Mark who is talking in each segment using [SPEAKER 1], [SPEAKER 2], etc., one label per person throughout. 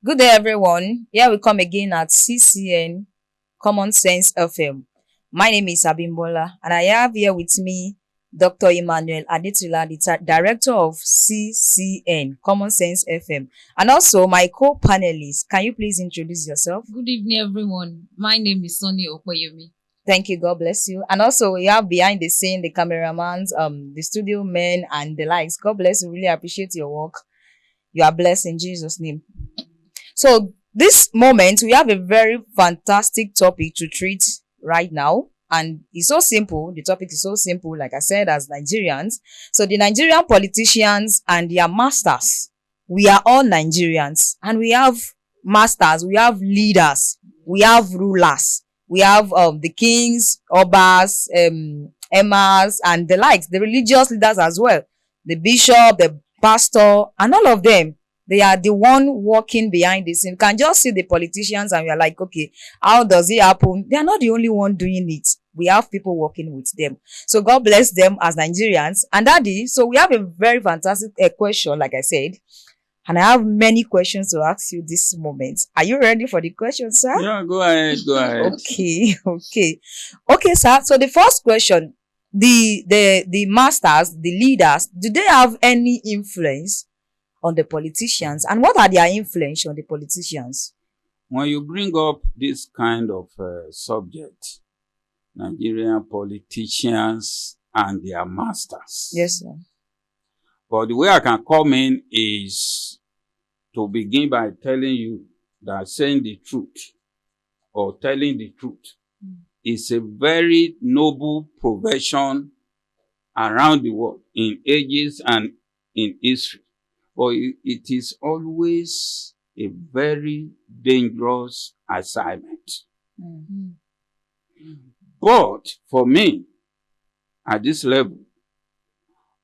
[SPEAKER 1] Good day, everyone. Here we come again at CCN Common Sense FM. My name is Abimbola, and I have here with me Dr. Emmanuel Adetula, the director of CCN Common Sense FM, and also my co-panelist. Can you please introduce yourself?
[SPEAKER 2] Good evening, everyone. My name is Sonny Okoyemi.
[SPEAKER 1] Thank you. God bless you. And also we have behind the scene the cameramans, the studio men, and the likes. God bless you. Really appreciate your work. You are blessed in Jesus' name. So this moment, we have a very fantastic topic to treat right now. And it's so simple. The topic is so simple, like I said, as Nigerians. So the Nigerian politicians and their masters, we are all Nigerians. And we have masters, we have leaders, we have rulers. We have the kings, obas, emas, and the likes, the religious leaders as well. The bishop, the pastor, and all of them. They are the one working behind the scene. You can just see the politicians and we are like, okay, how does it happen? They are not the only one doing it. We have people working with them. So God bless them as Nigerians. And Daddy, so we have a very fantastic question, like I said. And I have many questions to ask you this moment. Are you ready for the questions, sir?
[SPEAKER 3] Yeah, go ahead.
[SPEAKER 1] Okay, sir. So the first question, the masters, the leaders, do they have any influence on the politicians, and what are their influence on the politicians?
[SPEAKER 3] When you bring up this kind of subject, Nigerian politicians and their masters.
[SPEAKER 1] Yes, sir.
[SPEAKER 3] But the way I can come in is to begin by telling you that saying the truth or telling the truth is a very noble profession around the world in ages and in history. But it is always a very dangerous assignment.
[SPEAKER 1] Mm-hmm.
[SPEAKER 3] But for me, at this level,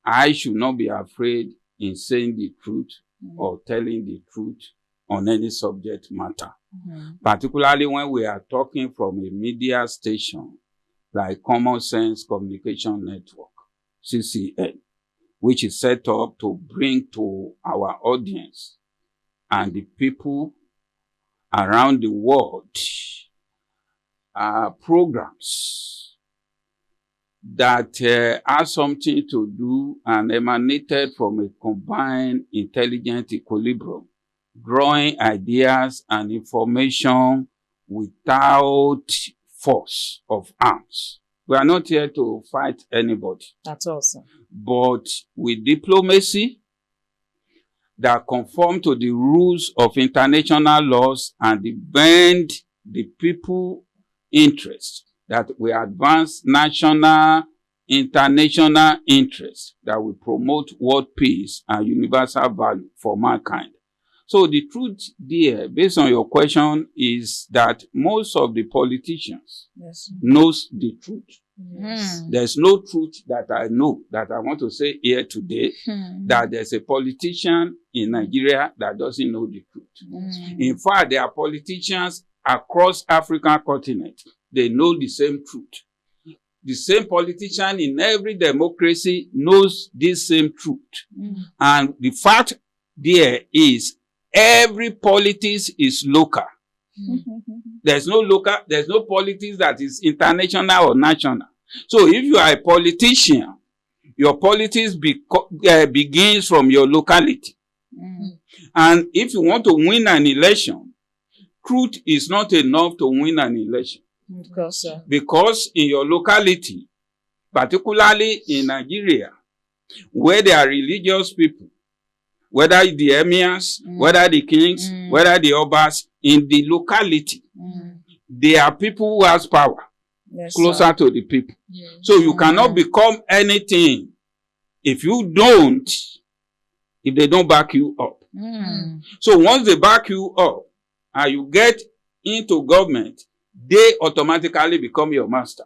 [SPEAKER 3] I should not be afraid in saying the truth or telling the truth on any subject matter. Particularly when we are talking from a media station like Common Sense Communication Network, CCN, which is set up to bring to our audience and the people around the world programs that have something to do and emanated from a combined intelligent equilibrium, drawing ideas and information without force of arms. We are not here to fight anybody.
[SPEAKER 1] That's awesome.
[SPEAKER 3] But with diplomacy that conform to the rules of international laws and bend the people interest, that we advance national, international interests, that we promote world peace and universal value for mankind. So the truth there, based on your question, is that most of the politicians knows the truth.
[SPEAKER 1] Yes.
[SPEAKER 3] There's no truth that I know that I want to say here today that there's a politician in Nigeria that doesn't know the truth. In fact, there are politicians across African continent. They know the same truth. The same politician in every democracy knows this same truth. And the fact there is every politics is local. There's no politics that is international or national. So if you are a politician, your politics begins from your locality. And if you want to win an election, truth is not enough to win an election.
[SPEAKER 1] Of course, sir.
[SPEAKER 3] Because in your locality, particularly in Nigeria, where there are religious people, whether the emirs, whether the kings, whether the obas, in the locality, there are people who has power closer to the people.
[SPEAKER 2] Yes.
[SPEAKER 3] So you cannot become anything if they don't back you up. So once they back you up and you get into government, they automatically become your master.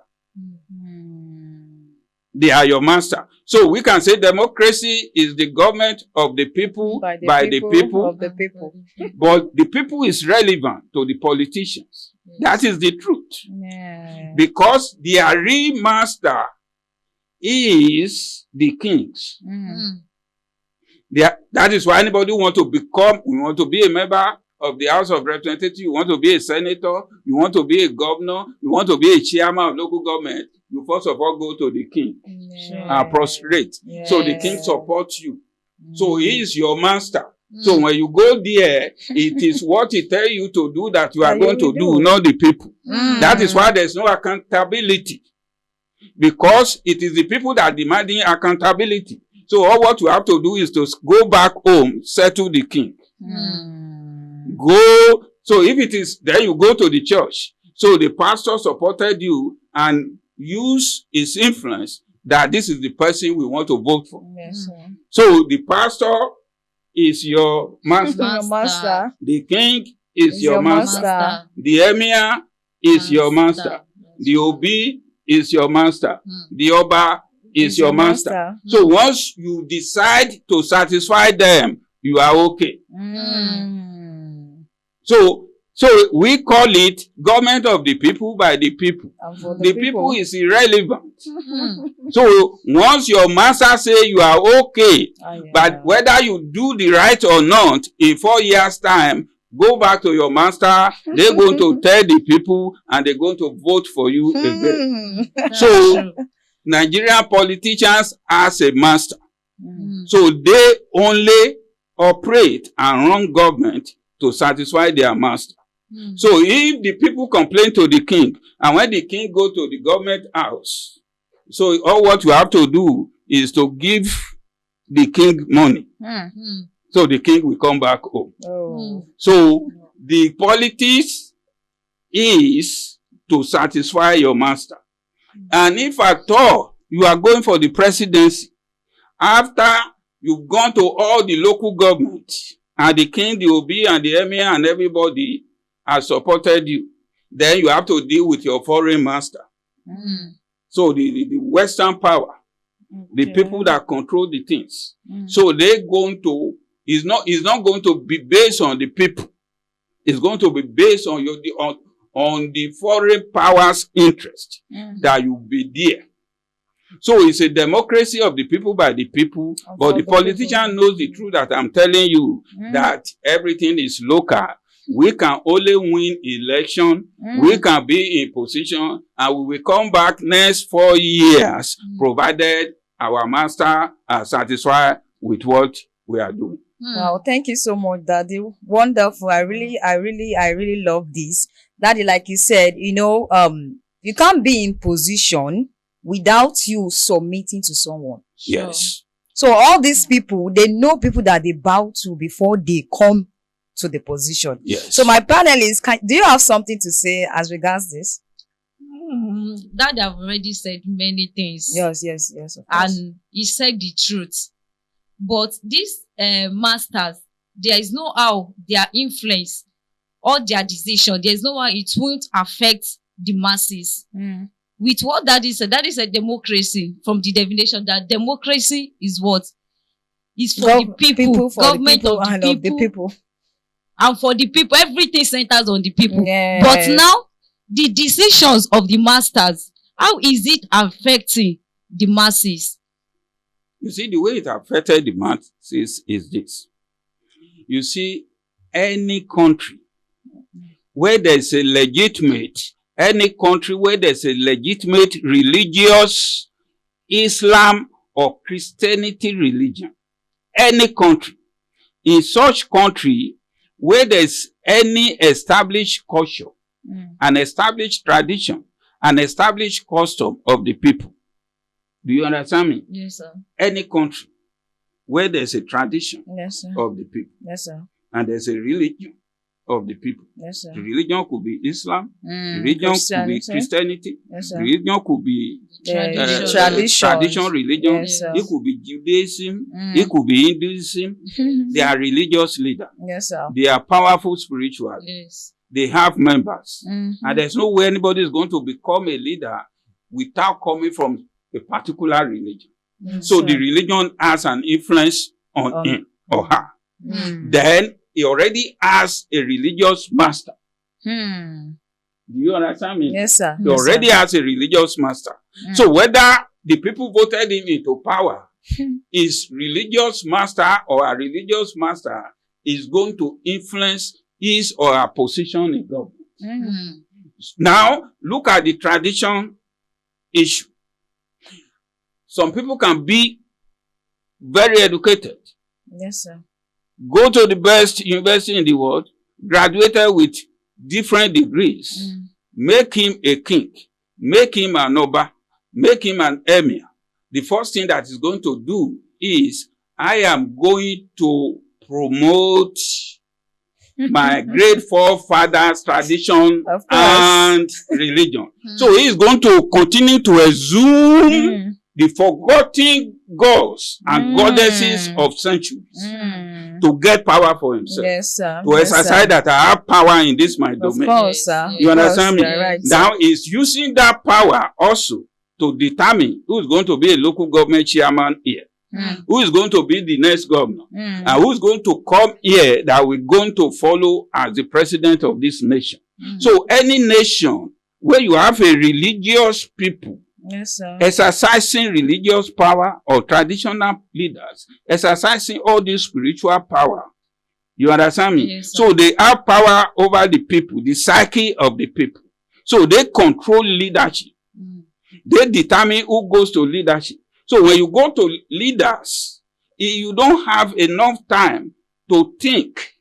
[SPEAKER 3] They are your master. So we can say democracy is the government of the people, by the people.
[SPEAKER 1] Of the people.
[SPEAKER 3] But the people is relevant to the politicians.
[SPEAKER 2] Yes.
[SPEAKER 3] That is the truth.
[SPEAKER 1] Yeah.
[SPEAKER 3] Because their real master is the kings.
[SPEAKER 1] Mm.
[SPEAKER 3] That is why anybody we want to be a member of the House of Representatives, you want to be a senator, you want to be a governor, you want to be a chairman of local government, you first of all go to the king and prostrate. So the king supports you. So he is your master. So when you go there, it is what he tells you to do that you are going to do, not the people. That is why there's no accountability. Because it is the people that are demanding accountability. So all what you have to do is to go back home, settle the king. Go. So if it is, then you go to the church. So the pastor supported you and use his influence that this is the person we want to vote for.
[SPEAKER 1] Yes, sir.
[SPEAKER 3] So the pastor is your master.
[SPEAKER 1] Master.
[SPEAKER 3] The king is your master.
[SPEAKER 1] master.
[SPEAKER 3] The emir is your master. The obi is your master. The oba is your master. So once you decide to satisfy them, you are okay. So we call it government of the people by the people. The people is irrelevant. So once your master say you are okay, but whether you do the right or not, in 4 years' time, go back to your master, they're going to tell the people and they're going to vote for you again. So Nigerian politicians as a master. So they only operate and run government to satisfy their master. So if the people complain to the king, and when the king go to the government house, so all what you have to do is to give the king money. So the king will come back home. So the politics is to satisfy your master. And if at all you are going for the presidency, after you've gone to all the local government, and the king, the obi, and the emir, and everybody has supported you, then you have to deal with your foreign master. So the Western power, the people that control the things. So they're going to, it's not going to be based on the people. It's going to be based on on the foreign power's interest that you be there. So it's a democracy of the people by the people, but the politician knows the truth that I'm telling you, that everything is local. We can only win election, we can be in position, and we will come back next 4 years, provided our master are satisfied with what we are doing.
[SPEAKER 1] Wow, thank you so much, Daddy. Wonderful. I really love this. Daddy, like you said, you can't be in position without you submitting to someone.
[SPEAKER 3] Yes.
[SPEAKER 1] So all these people, they know people that they bow to before they come to the position.
[SPEAKER 3] Yes.
[SPEAKER 1] So my panelists, do you have something to say as regards this?
[SPEAKER 2] Dad have already said many things.
[SPEAKER 1] Yes, of course.
[SPEAKER 2] And he said the truth. But these masters, there is no how their influence or their decision, there is no how it won't affect the masses. With what Daddy said democracy, from the definition that democracy is what? Is for the people,
[SPEAKER 1] for
[SPEAKER 2] government
[SPEAKER 1] the people
[SPEAKER 2] of the people. And for the people, everything centers on the people.
[SPEAKER 1] Yes.
[SPEAKER 2] But now, the decisions of the masters, how is it affecting the masses?
[SPEAKER 3] You see, the way it affected the masses is this. You see, any country where there's a legitimate religious Islam or Christianity religion, any country, in such country where there's any established culture, an established tradition, an established custom of the people. Do you understand me?
[SPEAKER 2] Yes, sir.
[SPEAKER 3] Any country where there's a tradition of the people, and there's a religion of the people. The religion could be Islam, the religion could be Christianity, the religion could be tradition religion, it could be Judaism, it could be Hinduism. They are religious leaders. They are powerful spirituals. They have members. And there's no way anybody is going to become a leader without coming from a particular religion. So the religion has an influence on him or her. Then he already has a religious master. Do you understand me?
[SPEAKER 1] Yes, sir.
[SPEAKER 3] He already has a religious master. So whether the people voted him into power, his religious master or a religious master is going to influence his or her position in government.
[SPEAKER 2] Mm.
[SPEAKER 3] Now, look at the tradition issue. Some people can be very educated,
[SPEAKER 1] Yes, sir.
[SPEAKER 3] go to the best university in the world, graduated with different degrees, make him a king, make him an oba, make him an emir. The first thing that is going to do is, I am going to promote my great forefathers' tradition
[SPEAKER 1] Of course.
[SPEAKER 3] and religion. So he is going to continue to assume the forgotten gods and goddesses of centuries to get power for himself.
[SPEAKER 1] Yes, sir.
[SPEAKER 3] To
[SPEAKER 1] Yes,
[SPEAKER 3] exercise
[SPEAKER 1] sir.
[SPEAKER 3] that I have power in this my
[SPEAKER 1] Of
[SPEAKER 3] domain.
[SPEAKER 1] course, sir.
[SPEAKER 3] You
[SPEAKER 1] Of course,
[SPEAKER 3] understand me?
[SPEAKER 1] you're right, sir.
[SPEAKER 3] Now he's using that power also to determine who is going to be a local government chairman here, who is going to be the next governor, and who is going to come here that we're going to follow as the president of this nation. So any nation where you have a religious people
[SPEAKER 1] Yes, sir.
[SPEAKER 3] exercising religious power, or traditional leaders exercising all this spiritual power, you understand me?
[SPEAKER 2] Yes, sir.
[SPEAKER 3] So they have power over the people, the psyche of the people. So they control leadership. They determine who goes to leadership. So when you go to leaders, you don't have enough time to think.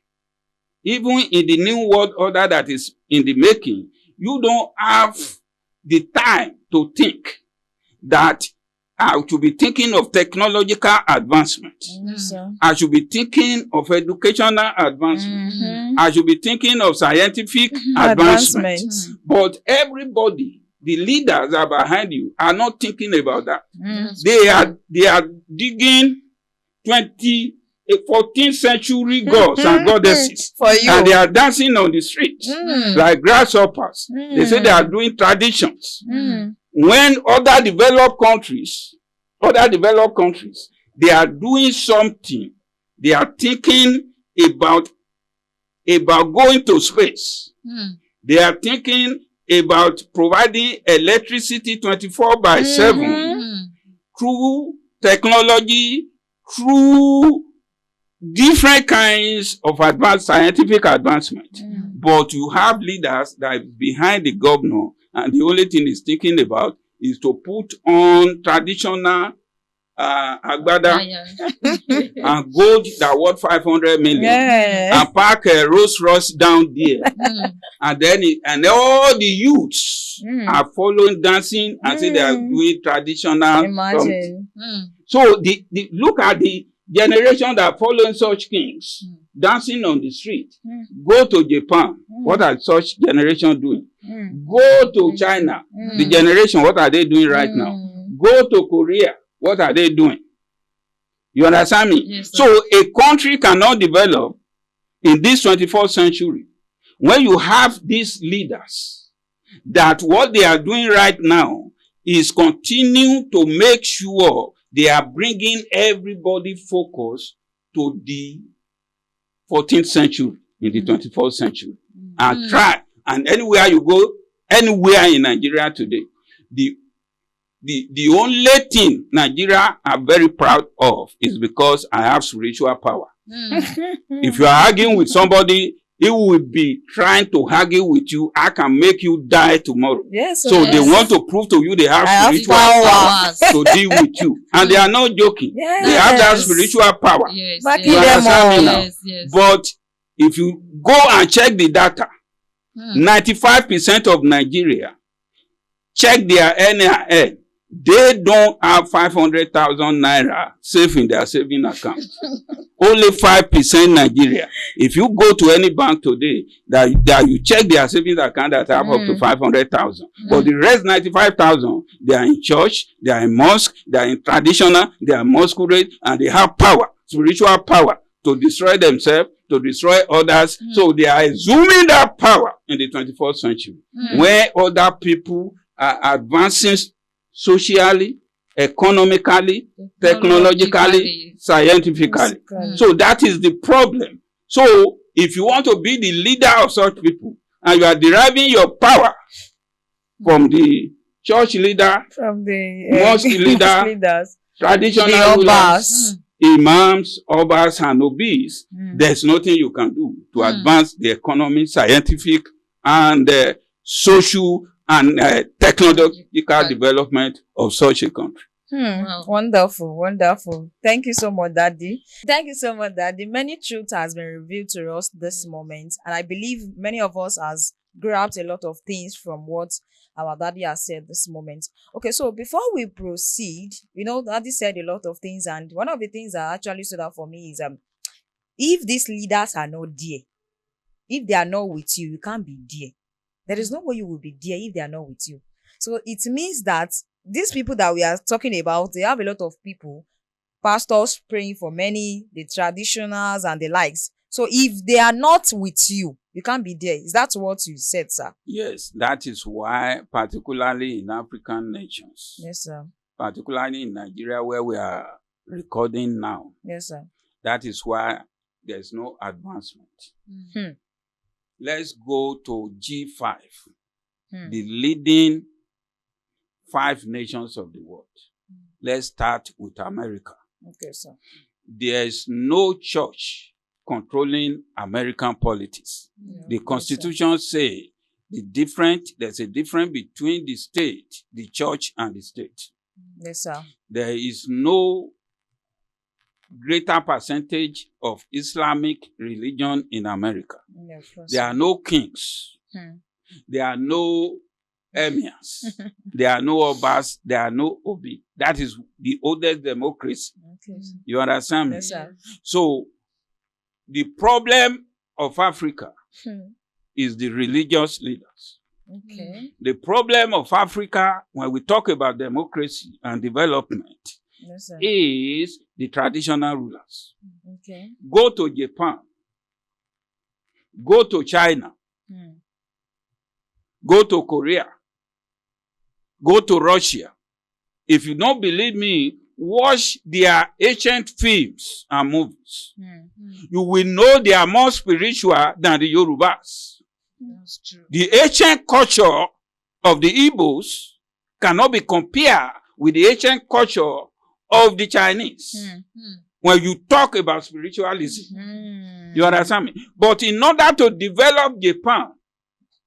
[SPEAKER 3] Even in the new world order that is in the making, you don't have the time to think that I should be thinking of technological advancement.
[SPEAKER 1] Yes, sir.
[SPEAKER 3] I should be thinking of educational advancement. I should be thinking of scientific advancement. But everybody, the leaders that are behind you, are not thinking about that. They are digging 14th century gods and goddesses.
[SPEAKER 1] For you.
[SPEAKER 3] And they are dancing on the streets like grasshoppers. They say they are doing traditions. When other developed countries, they are doing something. They are thinking about going to space. They are thinking about providing electricity 24/7 through technology, through different kinds of advanced scientific advancement. But you have leaders that are behind the governor, and the only thing he's thinking about is to put on traditional agbada and gold that worth 500 million, and park a Rolls Royce down there, and then and all the youths are following, dancing, and say they are doing traditional.
[SPEAKER 1] Imagine.
[SPEAKER 3] So look at the generation that following such kings, dancing on the street. Go to Japan. What are such generation doing? Go to China. The generation, what are they doing right now? Go to Korea. What are they doing? You understand me?
[SPEAKER 2] Yes, sir.
[SPEAKER 3] So a country cannot develop in this 21st century when you have these leaders that what they are doing right now is continue to make sure they are bringing everybody focus to the 14th century in the 21st century. And try, and anywhere you go, anywhere in Nigeria today, the only thing Nigeria are very proud of is because I have spiritual power. If you are arguing with somebody, he will be trying to argue with you. I can make you die tomorrow.
[SPEAKER 1] Yes,
[SPEAKER 3] So they want to prove to you they have spiritual power to deal with you. And they are not joking.
[SPEAKER 1] Yes.
[SPEAKER 3] They have that spiritual power.
[SPEAKER 2] Yes,
[SPEAKER 1] Backing
[SPEAKER 3] You
[SPEAKER 1] them
[SPEAKER 3] understand me
[SPEAKER 1] all.
[SPEAKER 3] now?
[SPEAKER 2] yes, yes.
[SPEAKER 3] But if you go and check the data, 95% of Nigeria, check their NIN, they don't have 500,000 naira safe in their saving account. Only 5% Nigeria. If you go to any bank today, that you check their savings account that have up to 500,000. But the rest 95,000, they are in church, they are in mosque, they are in traditional, they are masquerade, and they have power, spiritual power, to destroy themselves, to destroy others. So they are assuming that power in the 21st century, where other people are advancing socially, economically, technologically, scientifically. So that is the problem. So if you want to be the leader of such people, and you are deriving your power from the church leader,
[SPEAKER 1] From the
[SPEAKER 3] mosque leader,
[SPEAKER 1] leaders.
[SPEAKER 3] traditional
[SPEAKER 1] The
[SPEAKER 3] rulers,
[SPEAKER 1] Obas.
[SPEAKER 3] imams, obas, and obis, there's nothing you can do to advance the economic, scientific, and social and technological development of such a country.
[SPEAKER 1] Wow. Wonderful, wonderful. Thank you so much, Daddy. Thank you so much, Daddy. Many truths has been revealed to us this moment, and I believe many of us has grabbed a lot of things from what our daddy has said this moment. Okay, so before we proceed, Daddy said a lot of things, and one of the things that actually stood out for me is if these leaders are not there, if they are not with you, you can't be there. There is no way you will be there if they are not with you. So it means that these people that we are talking about, they have a lot of people, pastors praying for many, the traditionals and the likes. So if they are not with you, you can't be there. Is that what you said, sir?
[SPEAKER 3] Yes, that is why, particularly in African nations,
[SPEAKER 1] Yes, sir.
[SPEAKER 3] particularly in Nigeria where we are recording now,
[SPEAKER 1] Yes, sir.
[SPEAKER 3] that is why there's no advancement. Let's go to G5, the leading 5 nations of the world. Let's start with America.
[SPEAKER 1] Okay, sir.
[SPEAKER 3] There's no church controlling American politics. The Constitution says there's a difference between the state, the church, and the state.
[SPEAKER 1] Yes, sir.
[SPEAKER 3] There is no greater percentage of Islamic religion in America.
[SPEAKER 1] Yes,
[SPEAKER 3] There are no kings. There are no emirs. There are no obas. There are no obi. That is the oldest democracy.
[SPEAKER 1] Okay, sir.
[SPEAKER 3] You understand me?
[SPEAKER 1] Yes, sir.
[SPEAKER 3] So the problem of Africa is the religious leaders.
[SPEAKER 1] Okay.
[SPEAKER 3] The problem of Africa, when we talk about democracy and development,
[SPEAKER 1] Yes, sir.
[SPEAKER 3] is the traditional rulers.
[SPEAKER 1] Okay.
[SPEAKER 3] Go to Japan. Go to China. Go to Korea. Go to Russia. If you don't believe me, watch their ancient films and movies. You will know they are more spiritual than the Yorubas.
[SPEAKER 2] That's true.
[SPEAKER 3] The ancient culture of the Igbos cannot be compared with the ancient culture of the Chinese. When you talk about spiritualism, you understand me? But in order to develop Japan,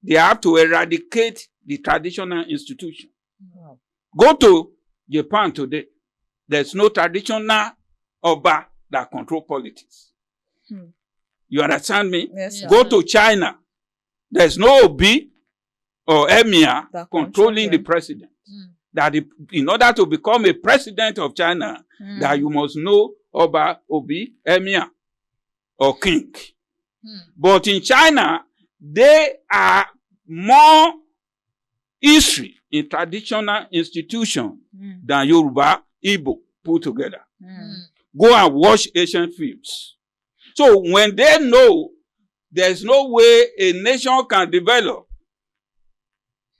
[SPEAKER 3] they have to eradicate the traditional institution.
[SPEAKER 1] Wow.
[SPEAKER 3] Go to Japan today. There's no traditional Oba that control politics. You understand me?
[SPEAKER 1] Yes, sir.
[SPEAKER 3] Go to China. There's no Obi or Emir
[SPEAKER 1] That
[SPEAKER 3] controlling the
[SPEAKER 1] control them.
[SPEAKER 3] president. That in order to become a president of China, that you must know Oba, Obi, Emir, or king. But in China, they are more history in traditional institution than Yoruba, Igbo put together. Go and watch ancient films. So when they know there's no way a nation can develop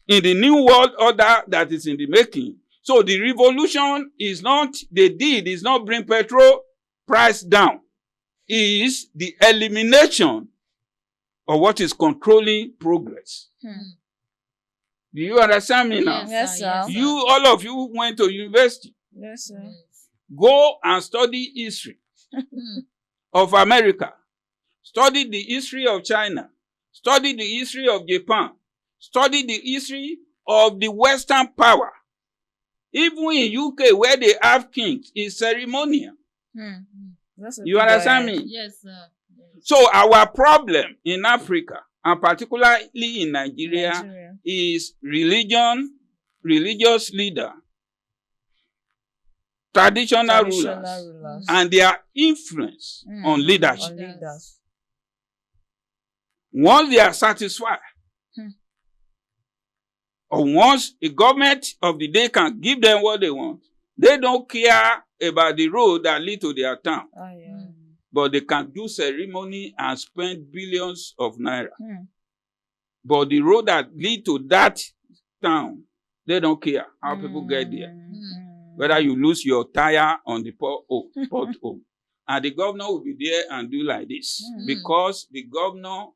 [SPEAKER 3] in the new world order that is in the making. So the revolution is not, is not bring petrol price down. It is the elimination of what is controlling progress. Do you understand me now?
[SPEAKER 1] Yes, sir.
[SPEAKER 3] All of you went to university.
[SPEAKER 1] Yes, sir.
[SPEAKER 3] Go and study history of America. Study the history of China. Study the history of Japan. Study the history of the Western power. Even in UK, where they have kings, it's ceremonial. You understand me?
[SPEAKER 2] Yes, sir.
[SPEAKER 3] So our problem in Africa, and particularly in Nigeria, is religion, religious leader, traditional rulers, and their influence on leadership. Once they are satisfied, or once the government of the day can give them what they want, they don't care about the road that lead to their town. But they can do ceremony and spend billions of naira. But the road that lead to that town, they don't care how people get there. Whether you lose your tire on the pothole. And the governor will be there and do like this. Because the governor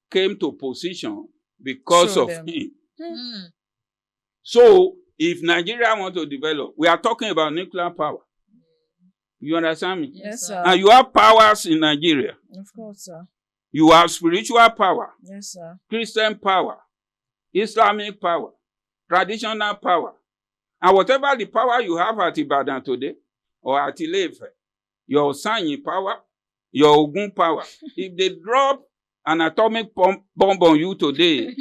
[SPEAKER 3] came to position because of him. So, if Nigeria want to develop, we are talking about nuclear power. You understand me?
[SPEAKER 1] Yes, sir.
[SPEAKER 3] And you have powers in Nigeria.
[SPEAKER 1] Of course, sir.
[SPEAKER 3] You have spiritual power,
[SPEAKER 1] Yes, sir.
[SPEAKER 3] Christian power, Islamic power, traditional power. And whatever the power you have at Ibadan today, or at Ile-Ife, your Osanyi power, your Ogun power, if they drop an atomic bomb on you today,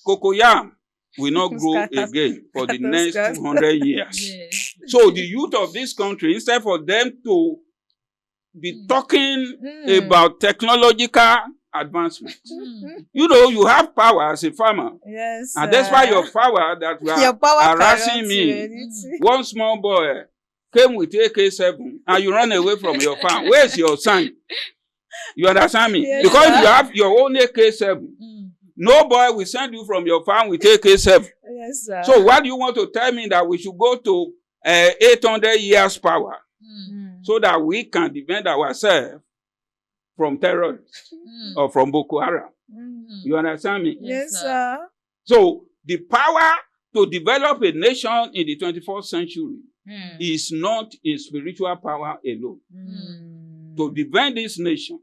[SPEAKER 3] cocoyam will not grow again for the next 200 years.
[SPEAKER 2] Yes.
[SPEAKER 3] So the youth of this country, instead for them to be talking about technological advancement, you know, you have power as a farmer.
[SPEAKER 1] Yes,
[SPEAKER 3] And that's why your power that you
[SPEAKER 1] your
[SPEAKER 3] are
[SPEAKER 1] power
[SPEAKER 3] harassing me. One small boy came with AK-7 and you run away from your farm. Where's your son? You understand me?
[SPEAKER 1] Yes,
[SPEAKER 3] because
[SPEAKER 1] sir.
[SPEAKER 3] you have your own AK-7. No boy will send you from your farm with AK-7.
[SPEAKER 1] Yes, sir.
[SPEAKER 3] So why do you want to tell me that we should go to 800 years power so that we can defend ourselves from terrorists or from Boko Haram? You understand me?
[SPEAKER 1] Yes, sir.
[SPEAKER 3] So the power to develop a nation in the 21st century is not in spiritual power alone. To defend this nation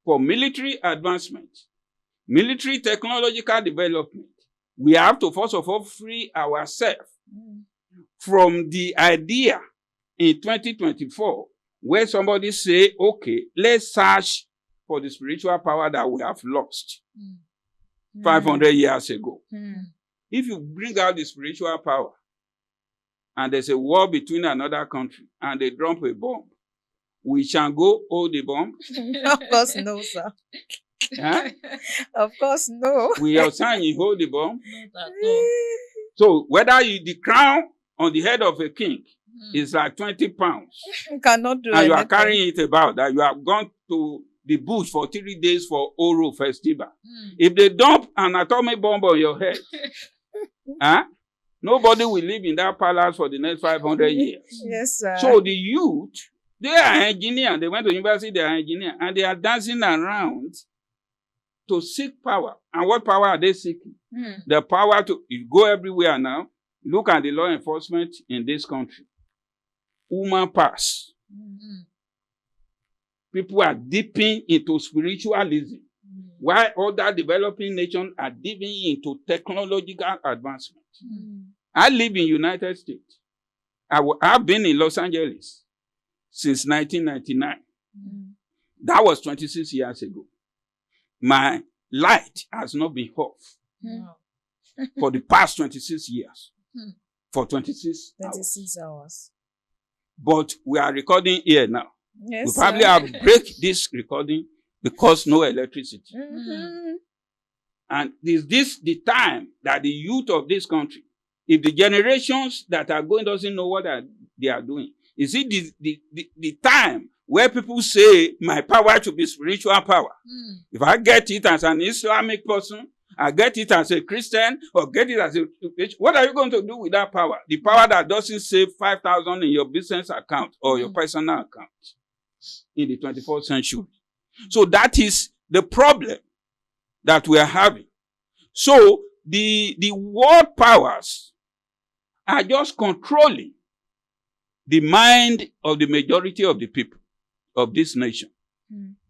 [SPEAKER 3] for military advancement, military technological development, we have to first of all free ourselves from the idea in 2024 where somebody say, okay, let's search for the spiritual power that we have lost 500 years ago. If you bring out the spiritual power and there's a war between another country and they drop a bomb, we shall go hold the bomb?
[SPEAKER 1] Of course, no, sir.
[SPEAKER 3] Huh?
[SPEAKER 1] Of course, no.
[SPEAKER 3] We are saying you hold the bomb.
[SPEAKER 2] Not at all.
[SPEAKER 3] So whether the crown on the head of a king is like 20 pounds
[SPEAKER 1] You cannot do
[SPEAKER 3] and you are
[SPEAKER 1] anything.
[SPEAKER 3] carrying it about, that you have gone to the bush for 3 days for Oro festival. If they dump an atomic bomb on your head, huh? Nobody will live in that palace for the next 500 years.
[SPEAKER 1] Yes, sir.
[SPEAKER 3] So the youth, they are engineers. They went to university, they are engineers, and they are dancing around to seek power. And what power are they seeking? The power to go everywhere now. Look at the law enforcement in this country. Woman pass. People are dipping into spiritualism, while other developing nations are dipping into technological advancement. I live in United States. I've been in Los Angeles since 1999. That was 26 years ago. My light has not been off for the past 26 years. For 26 hours.
[SPEAKER 1] 26 hours.
[SPEAKER 3] But we are recording here now.
[SPEAKER 1] Yes,
[SPEAKER 3] We probably
[SPEAKER 1] sir.
[SPEAKER 3] have break this recording because no electricity. And is this the time that the youth of this country, if the generations that are going doesn't know what they are doing, is it the time where people say my power should be spiritual power? If I get it as an Islamic person, I get it as a Christian, or get it as a... What are you going to do with that power? The power that doesn't save 5,000 in your business account or your personal account in the 21st century. So that is the problem that we are having. So the world powers are just controlling the mind of the majority of the people of this nation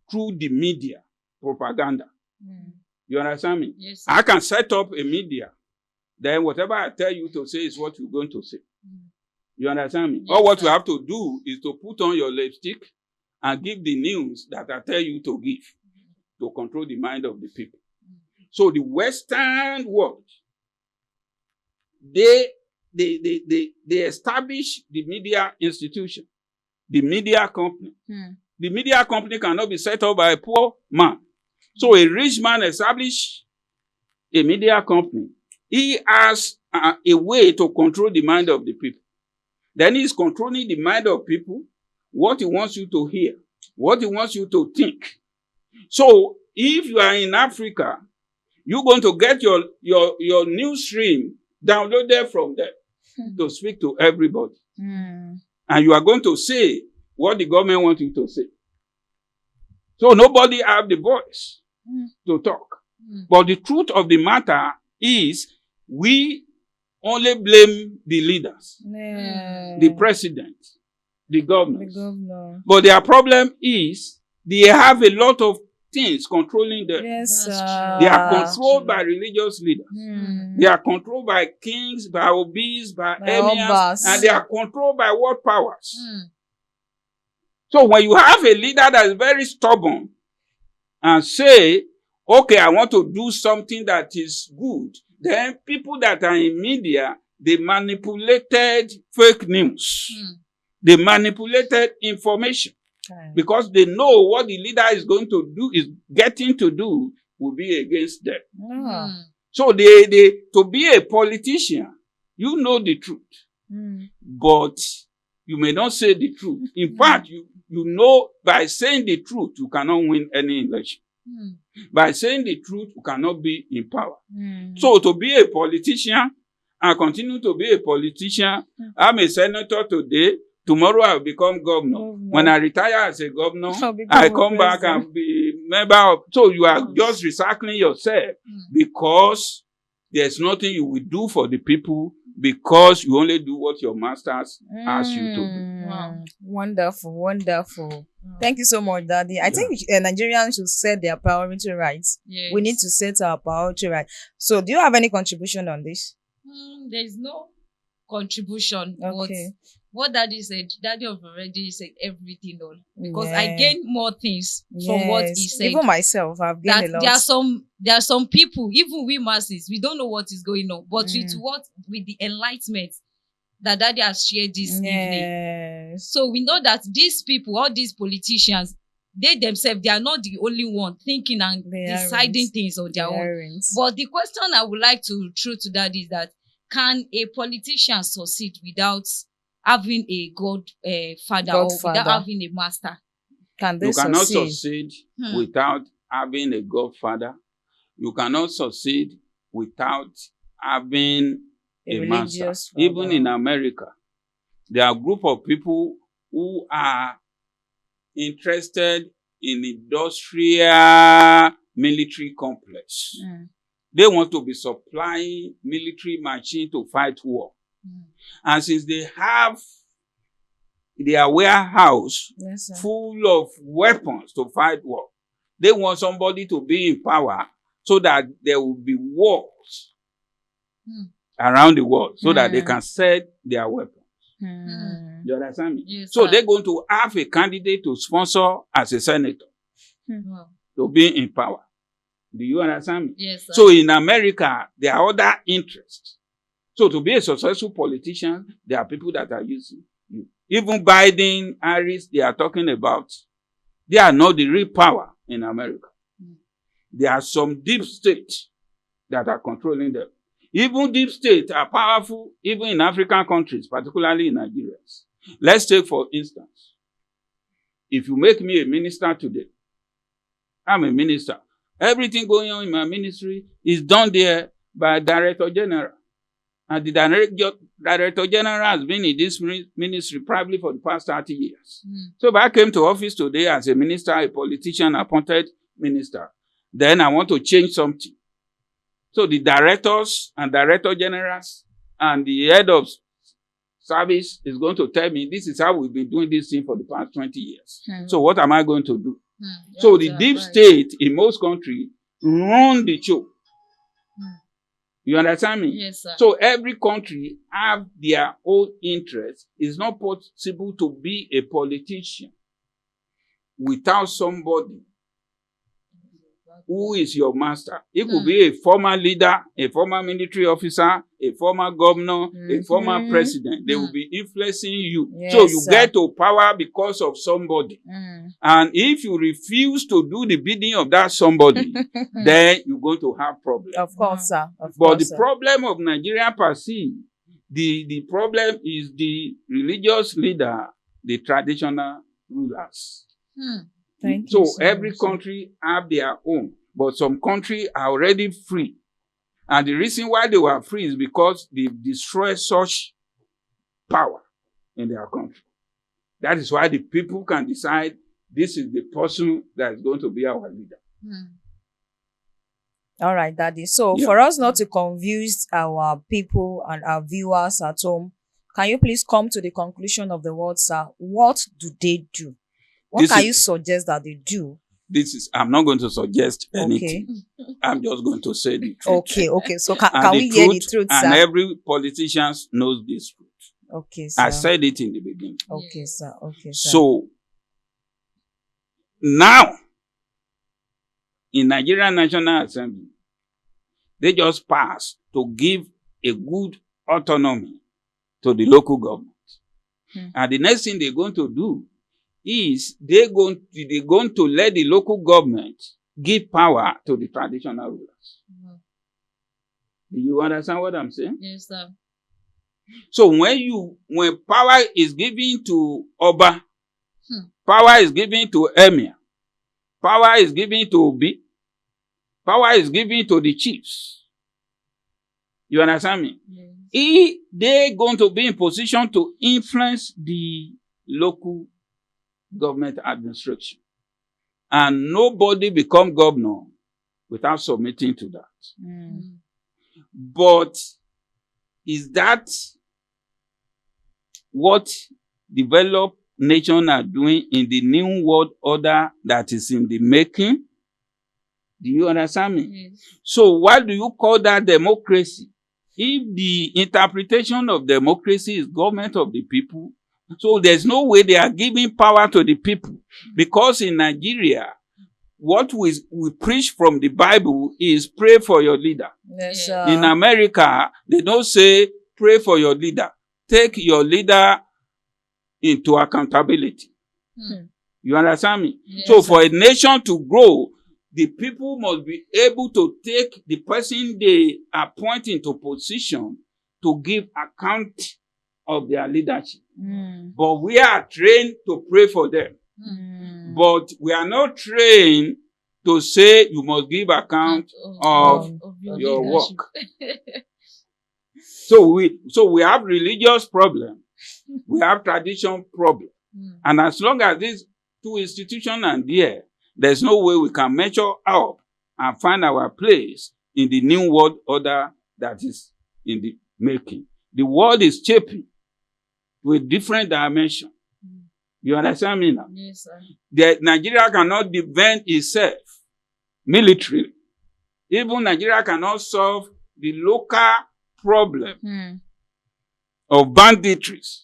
[SPEAKER 3] through the media propaganda. You understand me?
[SPEAKER 2] Yes,
[SPEAKER 3] I can set up a media. Then whatever I tell you to say is what you're going to say. You understand me?
[SPEAKER 2] Yes,
[SPEAKER 3] All what
[SPEAKER 2] sir.
[SPEAKER 3] you have to do is to put on your lipstick and give the news that I tell you to give to control the mind of the people. So the Western world, they establish the media institution, the media company. The media company cannot be set up by a poor man. So a rich man established a media company. He has a way to control the mind of the people. Then he's controlling the mind of people, what he wants you to hear, what he wants you to think. So if you are in Africa, you're going to get your news stream downloaded from there to speak to everybody. And you are going to say what the government wants you to say. So nobody have the voice to talk. But the truth of the matter is we only blame the leaders,
[SPEAKER 1] Yeah.
[SPEAKER 3] the president, the
[SPEAKER 1] The
[SPEAKER 3] governors.
[SPEAKER 1] governor.
[SPEAKER 3] But their problem is they have a lot of things controlling them.
[SPEAKER 1] Yes,
[SPEAKER 2] That's
[SPEAKER 1] sir.
[SPEAKER 3] They are
[SPEAKER 2] That's
[SPEAKER 3] controlled
[SPEAKER 2] true.
[SPEAKER 3] by religious leaders.
[SPEAKER 1] Hmm.
[SPEAKER 3] They are controlled by kings, by obis, by
[SPEAKER 1] By
[SPEAKER 3] emirs,
[SPEAKER 1] obas.
[SPEAKER 3] and they are controlled by world powers.
[SPEAKER 2] Hmm.
[SPEAKER 3] So when you have a leader that is very stubborn and say, okay, I want to do something that is good, then people that are in media, they manipulated fake news.
[SPEAKER 2] Hmm.
[SPEAKER 3] They manipulated information
[SPEAKER 1] Okay.
[SPEAKER 3] because they know what the leader is going to do, is getting to do, will be against them.
[SPEAKER 1] Ah.
[SPEAKER 2] Hmm.
[SPEAKER 3] So they to be a politician, you know the truth,
[SPEAKER 1] Hmm.
[SPEAKER 3] but you may not say the truth. In fact, you know by saying the truth, you cannot win any election.
[SPEAKER 2] Hmm.
[SPEAKER 3] By saying the truth, you cannot be in power.
[SPEAKER 1] Hmm.
[SPEAKER 3] So to be a politician and continue to be a politician, I'm a senator today. Tomorrow I'll become governor. When I retire as a governor,
[SPEAKER 1] I'll become
[SPEAKER 3] I
[SPEAKER 1] a
[SPEAKER 3] come back
[SPEAKER 1] president.
[SPEAKER 3] and be member of. So you are just recycling yourself because there's nothing you will do for the people because you only do what your masters ask you to do.
[SPEAKER 1] Wow. Wonderful, wonderful. Thank you so much, Daddy. I think Nigerians should set their priority rights.
[SPEAKER 2] Yes.
[SPEAKER 1] We need to set our priority right. So, do you have any contribution on this?
[SPEAKER 2] There's no contribution.
[SPEAKER 1] Okay.
[SPEAKER 2] But what Daddy said, Daddy have already said everything all. Because I gained more things from what he
[SPEAKER 1] Yes.
[SPEAKER 2] said.
[SPEAKER 1] Even myself, I've gained a lot.
[SPEAKER 2] There are some people, even we masses, we don't know what is going on. But with the enlightenment that Daddy has shared this evening.
[SPEAKER 1] Yes.
[SPEAKER 2] So we know that these people, all these politicians, they themselves, they are not the only one thinking and deciding things on their own. But the question I would like to throw to that is that, can a politician succeed without having a father or without having a master?
[SPEAKER 1] Can they
[SPEAKER 3] You cannot
[SPEAKER 1] succeed?
[SPEAKER 3] without having a godfather. You cannot succeed without having a master. Even in America, there are a group of people who are interested in industrial military complex. They want to be supplying military machine to fight war. And since they have their warehouse full of weapons to fight war, they want somebody to be in power so that there will be wars around the world so that they can sell their weapons. You understand me?
[SPEAKER 2] Yes,
[SPEAKER 3] so they're going to have a candidate to sponsor as a senator to be in power. Do you understand me?
[SPEAKER 2] Yes, sir.
[SPEAKER 3] So in America, there are other interests. So to be a successful politician, there are people that are using you. Even Biden, Harris, they are talking about, they are not the real power in America. There are some deep states that are controlling them. Even deep states are powerful, even in African countries, particularly in Nigeria. Let's take, for instance, if you make me a minister today, I'm a minister. Everything going on in my ministry is done there by Director General. And the Director General has been in this ministry probably for the past 30 years. So if I came to office today as a minister, a politician, appointed minister, then I want to change something. So the directors and Director Generals and the head of service is going to tell me, this is how we've been doing this thing for the past 20 years. So what am I going to do? So the deep state in most countries run the show. You understand me?
[SPEAKER 2] Yes, sir.
[SPEAKER 3] So every country have their own interests. It's not possible to be a politician without somebody who is your master. It could be a former leader, a former military officer, a former governor, a former president. They will be influencing you.
[SPEAKER 1] Yes,
[SPEAKER 3] so you
[SPEAKER 1] sir.
[SPEAKER 3] get to power because of somebody. And if you refuse to do the bidding of that somebody, then you're going to have problems.
[SPEAKER 1] Of course, sir.
[SPEAKER 3] But the problem of Nigeria per se, the problem is the religious leader, the traditional rulers.
[SPEAKER 1] Thank you so
[SPEAKER 3] every
[SPEAKER 1] much,
[SPEAKER 3] country have their own, but some countries are already free. And the reason why they were free is because they destroyed such power in their country. That is why the people can decide this is the person that is going to be our leader.
[SPEAKER 1] All right, Daddy. So
[SPEAKER 3] Yeah.
[SPEAKER 1] for us not to confuse our people and our viewers at home, can you please come to the conclusion of the word, sir? What do they do? What
[SPEAKER 3] This
[SPEAKER 1] can
[SPEAKER 3] is-
[SPEAKER 1] you suggest that they do?
[SPEAKER 3] I'm not going to suggest
[SPEAKER 1] Okay.
[SPEAKER 3] anything. I'm just going to say the truth.
[SPEAKER 1] Okay. So can
[SPEAKER 3] And
[SPEAKER 1] we hear the truth,
[SPEAKER 3] and
[SPEAKER 1] sir?
[SPEAKER 3] every politician knows this truth.
[SPEAKER 1] Okay, sir.
[SPEAKER 3] I said it in the beginning.
[SPEAKER 1] Okay, sir. Okay, sir.
[SPEAKER 3] So now, in Nigerian National Assembly, they just passed to give a good autonomy to the local government. And the next thing they're going to do is they're going to let the local government give power to the traditional rulers. Do you understand what I'm saying?
[SPEAKER 2] Yes, sir.
[SPEAKER 3] So when power is given to Oba, power is given to Emir, power is given to Obi, power is given to the chiefs. You understand me?
[SPEAKER 2] Yes.
[SPEAKER 3] They're going to be in position to influence the local government administration. And nobody become governor without submitting to that. But is that what developed nations are doing in the new world order that is in the making? Do you understand me?
[SPEAKER 2] Yes.
[SPEAKER 3] So why do you call that democracy? If the interpretation of democracy is government of the people, so there's no way they are giving power to the people. Because in Nigeria, what we preach from the Bible is pray for your leader.
[SPEAKER 1] Yes,
[SPEAKER 2] Yeah.
[SPEAKER 1] sir.
[SPEAKER 3] In America, they don't say pray for your leader. Take your leader into accountability. You understand me?
[SPEAKER 2] Yes,
[SPEAKER 3] So
[SPEAKER 2] sir.
[SPEAKER 3] for a nation to grow, the people must be able to take the person they appoint into position to give account of their leadership. But we are trained to pray for them. But we are not trained to say you must give account of your
[SPEAKER 2] leadership.
[SPEAKER 3] work. So we have religious problem. We have tradition problem. And as long as these two institutions are there, there's no way we can measure up and find our place in the new world order that is in the making. The world is shaping with different dimensions. You understand me now?
[SPEAKER 2] Yes, sir.
[SPEAKER 3] Nigeria cannot defend itself militarily. Even Nigeria cannot solve the local problem of banditries.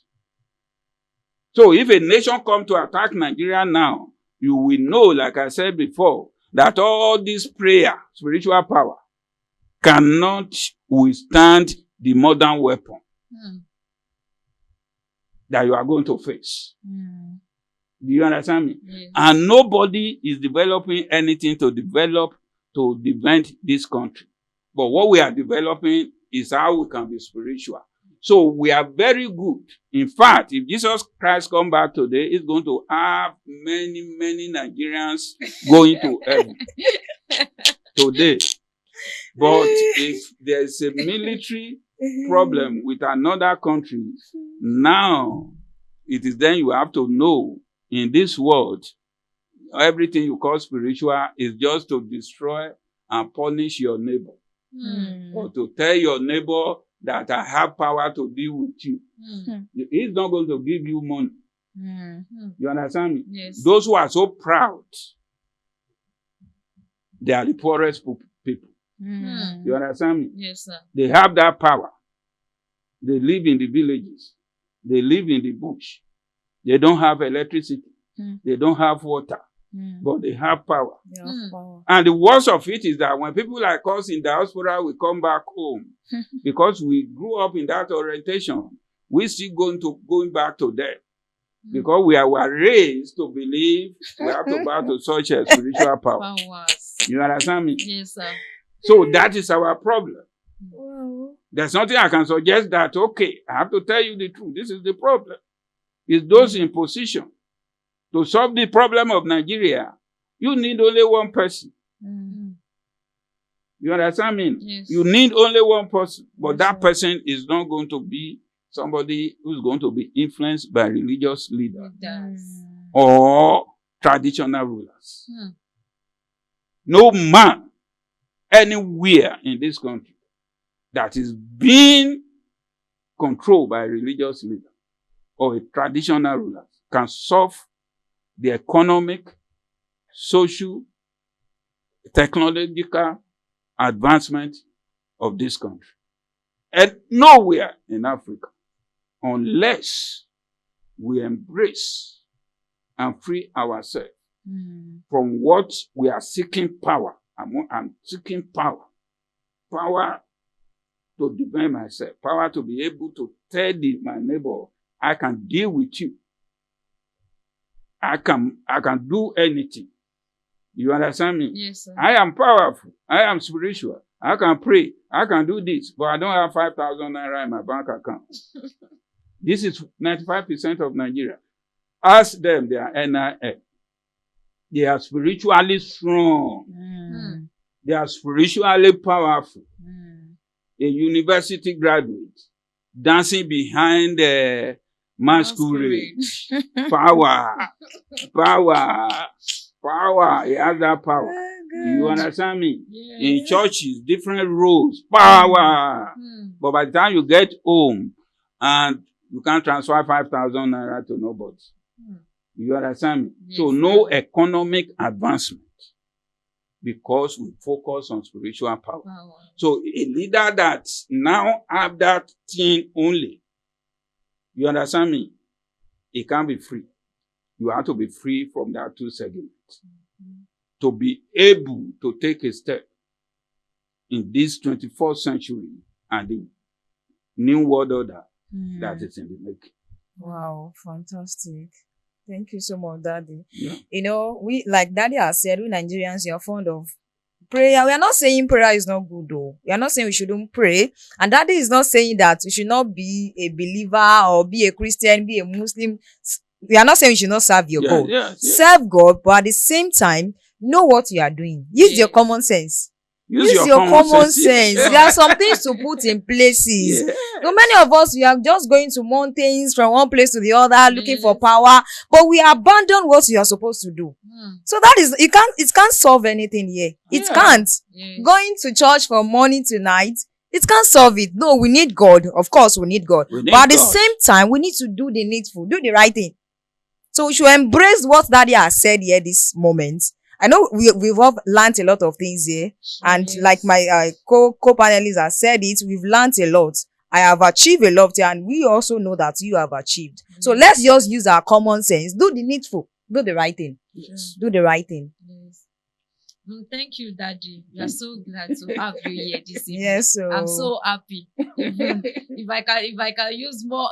[SPEAKER 3] So if a nation comes to attack Nigeria now, you will know, like I said before, that all this prayer, spiritual power, cannot withstand the modern weapon that you are going to face. Do you understand me?
[SPEAKER 2] Yes.
[SPEAKER 3] And nobody is developing anything to defend this country. But what we are developing is how we can be spiritual. So we are very good. In fact, if Jesus Christ come back today, he's going to have many, many Nigerians going to heaven today. But if there's a military problem with another country, now it is then you have to know in this world, everything you call spiritual is just to destroy and punish your neighbor. Or to tell your neighbor that I have power to deal with you. He's not going to give you money. You understand me?
[SPEAKER 2] Yes.
[SPEAKER 3] Those who are so proud, they are the poorest people. You understand me?
[SPEAKER 2] Yes, sir.
[SPEAKER 3] They have that power. They live in the villages. They live in the bush. They don't have electricity. They don't have water. But they have power. And the worst of it is that when people like us in diaspora will come back home, because we grew up in that orientation, we still going back to them. Because we were raised to believe we have to bow to such a spiritual power.
[SPEAKER 2] Powers.
[SPEAKER 3] You understand me?
[SPEAKER 2] Yes, sir.
[SPEAKER 3] So that is our problem.
[SPEAKER 1] Wow.
[SPEAKER 3] There's nothing I can suggest that, okay, I have to tell you the truth. This is the problem. It's those in position to solve the problem of Nigeria. You need only one person. You understand me?
[SPEAKER 2] Yes.
[SPEAKER 3] You need only one person. But
[SPEAKER 1] Yes,
[SPEAKER 3] that
[SPEAKER 1] sir.
[SPEAKER 3] person is not going to be somebody who's going to be influenced by religious leaders or traditional rulers. No man anywhere in this country that is being controlled by a religious leader or a traditional ruler can solve the economic, social, technological advancement of this country. And nowhere in Africa, unless we embrace and free ourselves from what we are seeking power. I'm seeking power. Power to defend myself. Power to be able to tell my neighbor, I can deal with you. I can do anything. You understand me?
[SPEAKER 2] Yes, sir.
[SPEAKER 3] I am powerful. I am spiritual. I can pray. I can do this, but I don't have 5,000 naira in my bank account. This is 95% of Nigeria. Ask them, they are NIL. They are spiritually strong. They are spiritually powerful. A university graduate dancing behind the masquerade. Power. He has that power. You understand me?
[SPEAKER 2] Yes.
[SPEAKER 3] In churches, different roles. Power. But by the time you get home and you can't transfer 5,000 naira to nobody. You understand me?
[SPEAKER 2] Yes,
[SPEAKER 3] so no economic advancement because we focus on spiritual power. So a leader that now have that thing only, you understand me? It can't be free. You have to be free from that two segments to be able to take a step in this 21st century and the new world order that is in the making.
[SPEAKER 1] Wow, fantastic. Thank you so much, Daddy.
[SPEAKER 3] Yeah.
[SPEAKER 1] You know, we, like Daddy has said, we Nigerians, we are fond of prayer. We are not saying prayer is not good, though. We are not saying we shouldn't pray. And Daddy is not saying that we should not be a believer or be a Christian, be a Muslim. We are not saying we should not serve your God. Serve God, but at the same time, know what you are doing. Use your common sense. Use your common sense. There are some things to put in places. So many of us, we are just going to mountains from one place to the other, looking for power, but we abandon what you are supposed to do. So that is, it can't solve anything here. It can't. Going to church from morning to night, it can't solve it. No, we need God. Of course, we need God. But at the same time, we need to do the needful, do the right thing. So we should embrace what Daddy has said here this moment. I know we've all learned a lot of things here. And like my co-panelists have said it, we've learned a lot. I have achieved a lot here, and we also know that you have achieved. So let's just use our common sense. Do the needful. Do the right thing. Do the right thing.
[SPEAKER 2] Thank you, Daddy. We are so glad to have you here this evening.
[SPEAKER 1] Yes, so
[SPEAKER 2] I'm so happy. Even if I can use more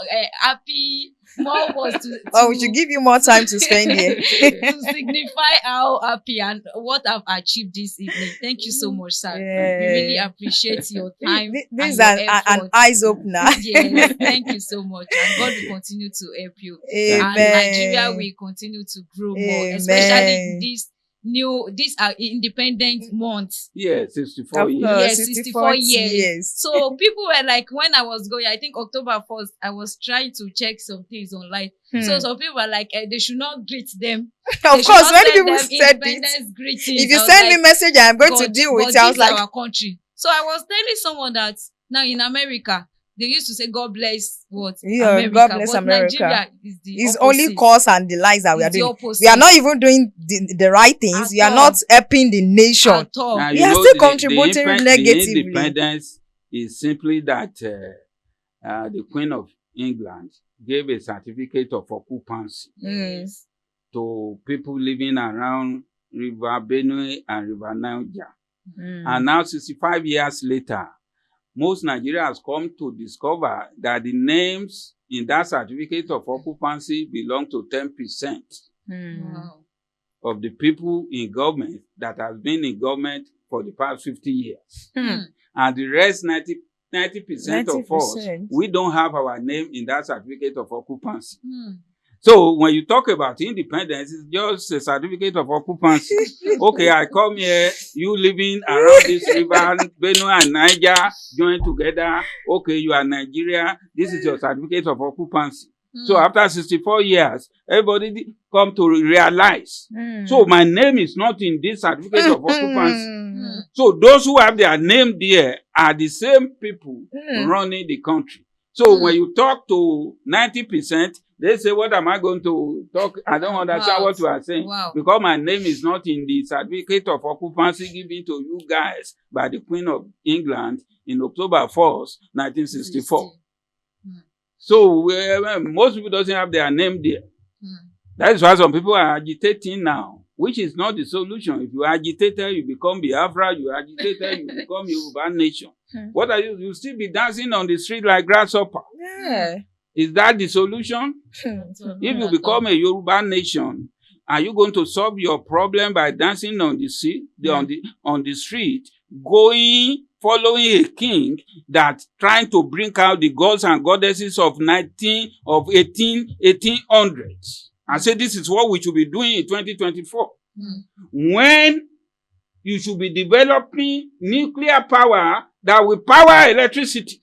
[SPEAKER 2] more words to
[SPEAKER 1] we should give you more time to spend here
[SPEAKER 2] to signify how happy and what I've achieved this evening. Thank you so much, sir. We really appreciate your time.
[SPEAKER 1] This is an eyes opener.
[SPEAKER 2] Yes, thank you so much, and God will continue to help you.
[SPEAKER 1] Amen.
[SPEAKER 2] And Nigeria will continue to grow more, especially these are independent months.
[SPEAKER 3] Yeah, 64 years.
[SPEAKER 2] Yes, 64 years. So people were like, when I was going, I think October 1st, I was trying to check some things online. So some people were like, they should not greet them.
[SPEAKER 1] Of course, many people said it.
[SPEAKER 2] Greetings.
[SPEAKER 1] If you send me message, I'm going to deal with it. I was like,
[SPEAKER 2] our country. So I was telling someone that now in America, they used to say, God bless what? America.
[SPEAKER 1] God bless
[SPEAKER 2] but
[SPEAKER 1] America.
[SPEAKER 2] Nigeria is the
[SPEAKER 1] it's
[SPEAKER 2] opposite.
[SPEAKER 1] only cause and the lies that we are doing.
[SPEAKER 2] Opposite.
[SPEAKER 1] We are not even doing the right things. We are not helping the nation.
[SPEAKER 2] At all.
[SPEAKER 3] Now,
[SPEAKER 1] we are still contributing negatively.
[SPEAKER 3] The independence is simply that the Queen of England gave a certificate of occupancy to people living around River Benue and River Niger. And now 65 years later, most Nigerians come to discover that the names in that certificate of occupancy belong to 10% of the people in government that has been in government for the past 50 years. And the rest, 90% of us, we don't have our name in that certificate of occupancy. So when you talk about independence, it's just a certificate of occupancy. Okay, I come here, you living around this river, Benue and Niger, join together. Okay, you are Nigeria. This is your certificate of occupancy. So after 64 years, everybody come to realize. So my name is not in this certificate of occupancy. So those who have their name there are the same people running the country. So when you talk to 90%, they say, what am I going to talk? I don't understand what you are saying. Because my name is not in the certificate of occupancy given to you guys by the Queen of England in October 1st, 1964. So most people doesn't have their name there. That is why some people are agitating now, which is not the solution. If you agitated, you become Biafra. You agitated, you become Yoruba nation. What are you? You still be dancing on the street like grasshopper.
[SPEAKER 1] Yeah.
[SPEAKER 3] Is that the solution? If you become a Yoruba nation, are you going to solve your problem by dancing on the street, on the street, following a king that trying to bring out the gods and goddesses of 1800s and say this is what we should be doing in 2024? When you should be developing nuclear power that will power electricity.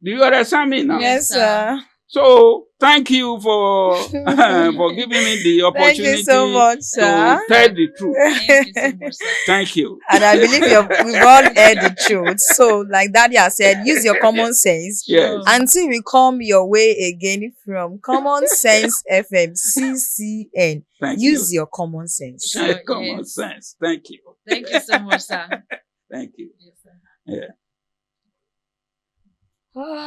[SPEAKER 3] Do you understand me now?
[SPEAKER 1] Yes, sir.
[SPEAKER 3] So thank you for for giving me the opportunity.
[SPEAKER 1] Thank you so much, sir.
[SPEAKER 3] To tell the truth.
[SPEAKER 2] Thank you so much, sir.
[SPEAKER 3] Thank you.
[SPEAKER 1] And I believe we've all heard the truth. So, like Daddy has said, use your common sense.
[SPEAKER 3] Yes.
[SPEAKER 1] Until we come your way again from Common Sense FM CCN.
[SPEAKER 3] Thank
[SPEAKER 1] Use
[SPEAKER 3] you.
[SPEAKER 1] your common sense.
[SPEAKER 3] Common sense. Thank you.
[SPEAKER 2] Thank you so much, sir.
[SPEAKER 3] Thank you.
[SPEAKER 2] Yes, sir.
[SPEAKER 3] Yeah.